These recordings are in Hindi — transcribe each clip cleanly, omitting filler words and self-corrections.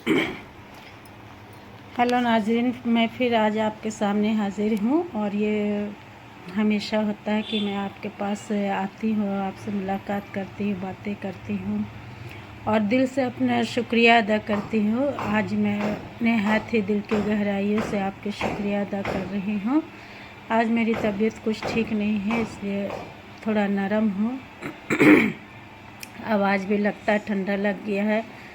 हेलो नाज़रीन, मैं फिर आज आपके सामने हाज़िर हूँ। और ये हमेशा होता है कि मैं आपके पास आती हूँ, आपसे मुलाकात करती हूँ, बातें करती हूँ और दिल से अपना शुक्रिया अदा करती हूँ। आज मैं अपने हाथ ही दिल की गहराइयों से आपके शुक्रिया अदा कर रही हूँ। आज मेरी तबीयत कुछ ठीक नहीं है, इसलिए थोड़ा नरम हूँ। आवाज़ भी लगता है ठंडा लग गया है,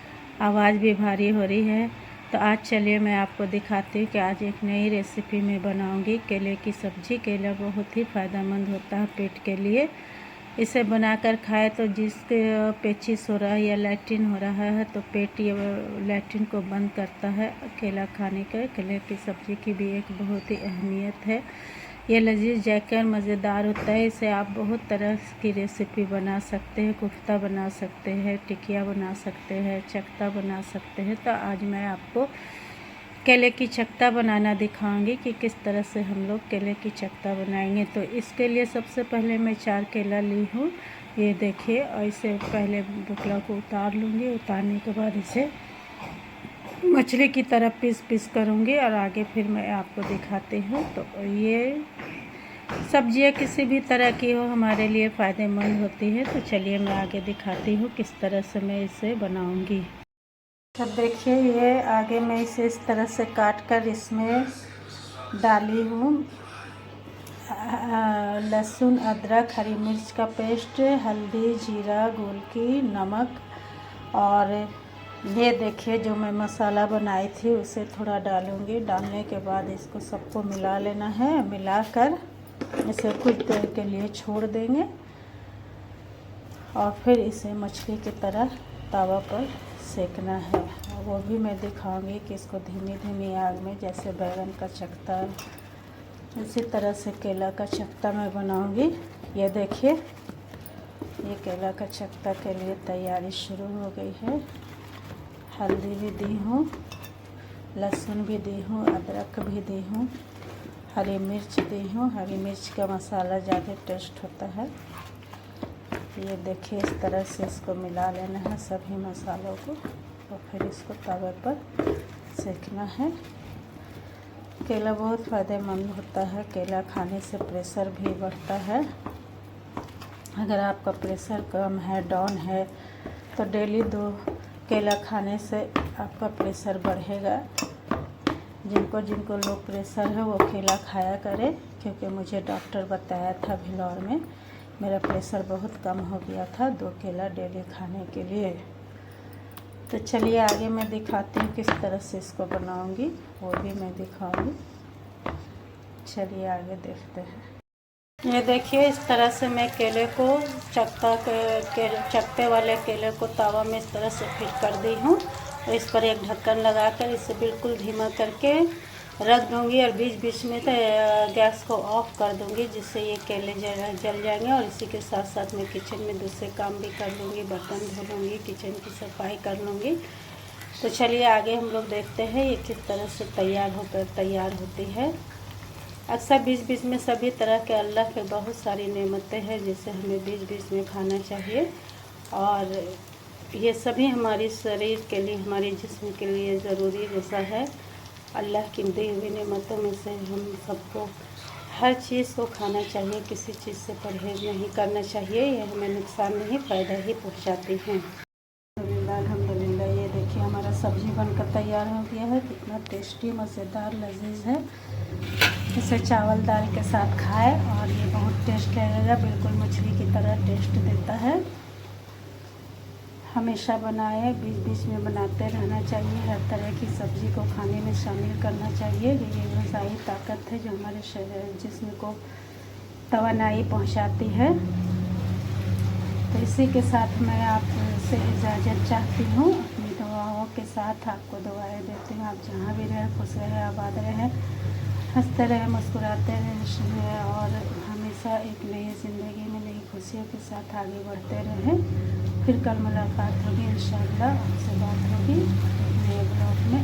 आवाज़ भी भारी हो रही है। तो आज चलिए मैं आपको दिखाती हूँ कि आज एक नई रेसिपी मैं बनाऊँगी, केले की सब्ज़ी। केला बहुत ही फ़ायदेमंद होता है पेट के लिए। इसे बनाकर खाए तो जिसके पेचिस हो रहा है या लैट्रिन हो रहा है तो पेट या लैट्रिन को बंद करता है केला खाने का। केले की सब्ज़ी की भी एक बहुत ही अहमियत है। ये लजीज जायका मज़ेदार होता है। इसे आप बहुत तरह की रेसिपी बना सकते हैं, कोफ्ता बना सकते हैं, टिकिया बना सकते हैं, चक्ता बना सकते हैं। तो आज मैं आपको केले की चक्ता बनाना दिखाऊंगी कि किस तरह से हम लोग केले की चक्ता बनाएंगे। तो इसके लिए सबसे पहले मैं 4 केला ली हूँ, ये देखिए। और इसे पहले बुकला को उतार लूँगी। उतारने के बाद इसे मछली की तरह पीस करूँगी और आगे फिर मैं आपको दिखाती हूँ। तो ये सब्जियाँ किसी भी तरह की हो हमारे लिए फ़ायदेमंद होती है। तो चलिए मैं आगे दिखाती हूँ किस तरह से मैं इसे बनाऊँगी। तो देखिए, ये आगे मैं इसे इस तरह से काट कर इसमें डाली हूँ लहसुन, अदरक, हरी मिर्च का पेस्ट, हल्दी, जीरा, गोलकी, नमक। और ये देखिए जो मैं मसाला बनाई थी उसे थोड़ा डालूँगी। डालने के बाद इसको सबको मिला लेना है। मिलाकर इसे कुछ देर के लिए छोड़ देंगे और फिर इसे मछली की तरह तवा पर सेकना है। वो भी मैं दिखाऊंगी कि इसको धीमी धीमी आग में, जैसे बैंगन का चक्ता, इसी तरह से केला का चक्ता मैं बनाऊंगी। ये देखिए, ये केला का चक्ता के लिए तैयारी शुरू हो गई है। हल्दी भी दी हूँ, लहसुन भी दी हूँ, अदरक भी दी हूँ, हरी मिर्च दी हूँ। हरी मिर्च का मसाला ज़्यादा टेस्ट होता है। ये देखिए, इस तरह से इसको मिला लेना है सभी मसालों को और फिर इसको तवे पर सेकना है। केला बहुत फ़ायदेमंद होता है। केला खाने से प्रेशर भी बढ़ता है। अगर आपका प्रेशर कम है, डाउन है, तो डेली 2 केला खाने से आपका प्रेशर बढ़ेगा। जिनको जिनको लो प्रेशर है वो केला खाया करें, क्योंकि मुझे डॉक्टर बताया था भिलौर में मेरा प्रेशर बहुत कम हो गया था 2 केला डेली खाने के लिए। तो चलिए आगे मैं दिखाती हूँ किस तरह से इसको बनाऊंगी, वो भी मैं दिखाऊंगी। चलिए आगे देखते हैं। ये देखिए, इस तरह से मैं केले को चकते वाले केले को तवा में इस तरह से फिट कर दी हूँ। और इस पर एक ढक्कन लगाकर इसे बिल्कुल धीमा करके रख दूँगी और बीच बीच में तो गैस को ऑफ कर दूँगी, जिससे ये केले जल जाएंगे। और इसी के साथ साथ मैं किचन में दूसरे काम भी कर लूँगी, बर्तन धो लूँगी, किचन की सफाई कर लूँगी। तो चलिए आगे हम लोग देखते हैं ये किस तरह से तैयार होती है। अक्सर बीच बीच में सभी तरह के अल्लाह के बहुत सारी नेमतें हैं जिसे हमें बीच बीच में खाना चाहिए। और ये सभी हमारी शरीर के लिए, हमारे जिस्म के लिए ज़रूरी जैसा है। अल्लाह की दी हुई नेमतों में से हम सबको हर चीज़ को खाना चाहिए, किसी चीज़ से परहेज़ नहीं करना चाहिए। ये हमें नुकसान नहीं, फ़ायदा ही पहुंचाती हैं। अल्हम्दुलिल्लाह, ये देखिए हमारा सब्ज़ी बनकर तैयार हो गया है। कितना टेस्टी, मज़ेदार, लजीज है। इसे चावल दाल के साथ खाएं और ये बहुत टेस्ट लगेगा, बिल्कुल मछली की तरह टेस्ट देता है। हमेशा बनाएं, बीच बीच में बनाते रहना चाहिए। हर तरह की सब्ज़ी को खाने में शामिल करना चाहिए। ये ग़िज़ाई ताकत है जो हमारे जिस्म को तवानाई पहुंचाती है। तो इसी के साथ मैं आपसे इजाज़त चाहती हूँ। अपनी दुआओं के साथ आपको दुआएं देती हूँ। आप जहाँ भी रहें खुश रहें, आबाद रहें, हंसते रहें, मुस्कुराते रहें और हमेशा एक नई ज़िंदगी में नई खुशियों के साथ आगे बढ़ते रहें। फिर कल मुलाकात होगी इंशाअल्लाह, आपसे बात होगी नए ब्लॉग में।